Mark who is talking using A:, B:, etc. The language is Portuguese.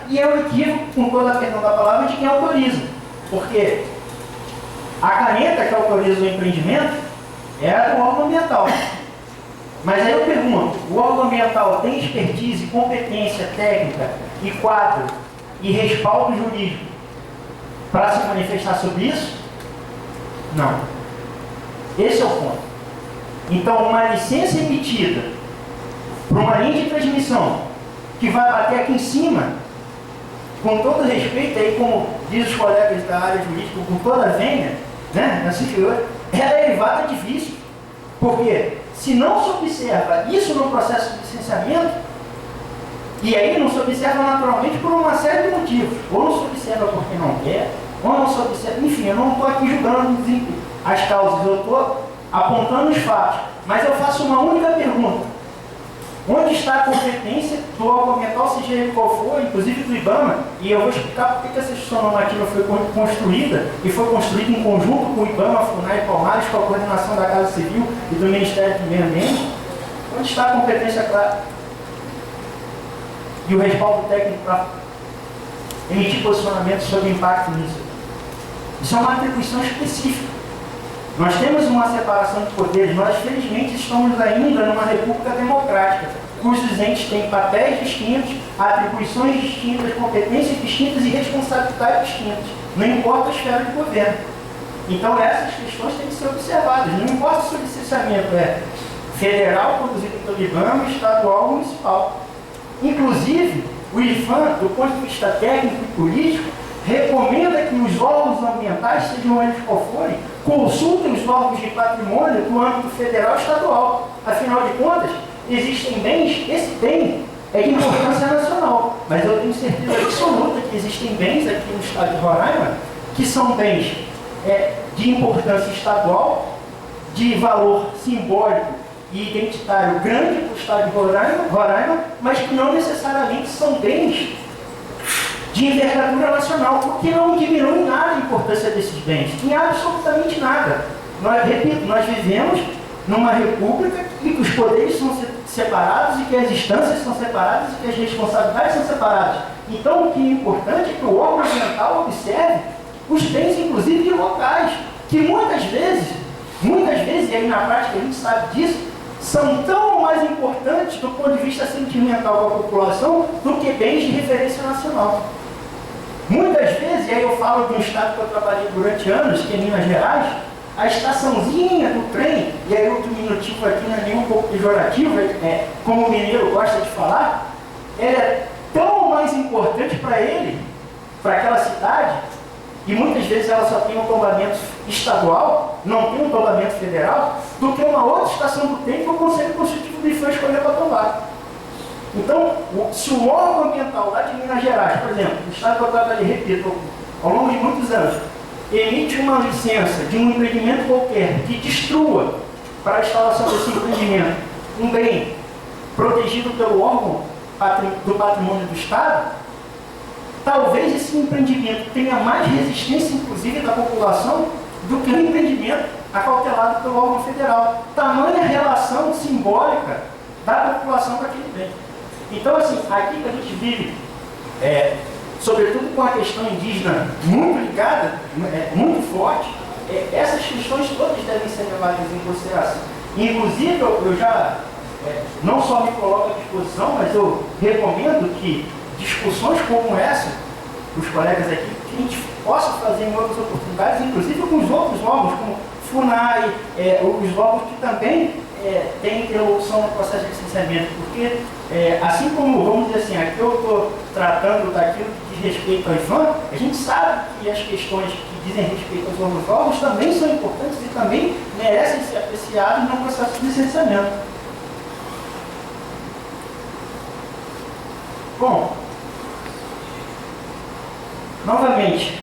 A: e é um equívoco, com toda a perdão da palavra, de quem autoriza. Porque a caneta que autoriza o empreendimento é a do órgão ambiental. Mas aí eu pergunto, o órgão ambiental tem expertise, competência técnica e quadro e respaldo jurídico para se manifestar sobre isso? Não. Esse é o ponto. Então, uma licença emitida para uma linha de transmissão que vai bater aqui em cima, com todo respeito, aí como diz os colegas da área jurídica, com toda a vênia, né, na superior, ela é elevada de vício. Porque se não se observa isso no processo de licenciamento, e aí não se observa naturalmente por uma série de motivos, ou não se observa porque não quer, ou não se observa, enfim, eu não estou aqui julgando as causas, eu estou apontando os fatos, mas eu faço uma única pergunta: onde está a competência do órgão ambiental, seja ele qual for, inclusive do IBAMA? E eu vou explicar por que essa instituição normativa foi construída, e foi construída em conjunto com o IBAMA, FUNAI e Palmares, com a coordenação da Casa Civil e do Ministério do Meio Ambiente. Onde está a competência clara? E o respaldo técnico para emitir posicionamento sobre o impacto nisso? Isso é uma atribuição específica. Nós temos uma separação de poderes, nós felizmente estamos ainda numa república democrática, cujos entes têm papéis distintos, atribuições distintas, competências distintas e responsabilidades distintas, não importa a esfera de governo. Então essas questões têm que ser observadas, não importa se o licenciamento é federal, produzido pelo IBAMA, estadual ou municipal. Inclusive, o IFAM, do ponto de vista técnico e político, recomenda que os órgãos ambientais, sejam eles qual forem, consultem os órgãos de patrimônio do âmbito federal e estadual. Afinal de contas, existem bens, esse bem é de importância nacional, mas eu tenho certeza absoluta que existem bens aqui no estado de Roraima que são bens de importância estadual, de valor simbólico e identitário grande para o estado de Roraima, mas que não necessariamente são bens de envergadura nacional, porque não diminui nada a importância desses bens, em absolutamente nada. Repito, nós vivemos numa república em que os poderes são separados e que as instâncias são separadas e que as responsabilidades são separadas. Então, o que é importante é que o órgão ambiental observe os bens, inclusive, de locais, que muitas vezes, e aí na prática a gente sabe disso, são tão mais importantes do ponto de vista sentimental para a população do que bens de referência nacional. Muitas vezes, e aí eu falo de um estado que eu trabalhei durante anos, que é Minas Gerais, a estaçãozinha do trem, e aí outro minutivo aqui não é nem um pouco pejorativo, como o mineiro gosta de falar, ela é tão mais importante para ele, para aquela cidade, e muitas vezes ela só tem um tombamento estadual, não tem um tombamento federal, do que uma outra estação do trem que o Conselho Constitutivo do IFAM escolheu para tombar. Então, se o órgão ambiental lá de Minas Gerais, por exemplo, o estado que eu trabalhei, repito, ao longo de muitos anos, emite uma licença de um empreendimento qualquer que destrua para a instalação desse empreendimento um bem protegido pelo órgão do patrimônio do Estado, talvez esse empreendimento tenha mais resistência, inclusive, da população do que o empreendimento acautelado pelo órgão federal. Tamanha relação simbólica da população com aquele bem. Então, assim, aqui que a gente vive, sobretudo com a questão indígena muito ligada, muito forte, essas questões todas devem ser levadas em consideração. Inclusive, eu já não só me coloco à disposição, mas eu recomendo que discussões como essa, os colegas aqui, que a gente possa fazer em outras oportunidades, inclusive com os outros órgãos, como FUNAI, os órgãos que também têm interlocução no processo de licenciamento, porque assim como, vamos dizer assim, aqui eu estou tratando daquilo que diz respeito ao IFAM, a gente sabe que as questões que dizem respeito aos outros órgãos também são importantes e também merecem ser apreciadas no processo de licenciamento. Bom, novamente,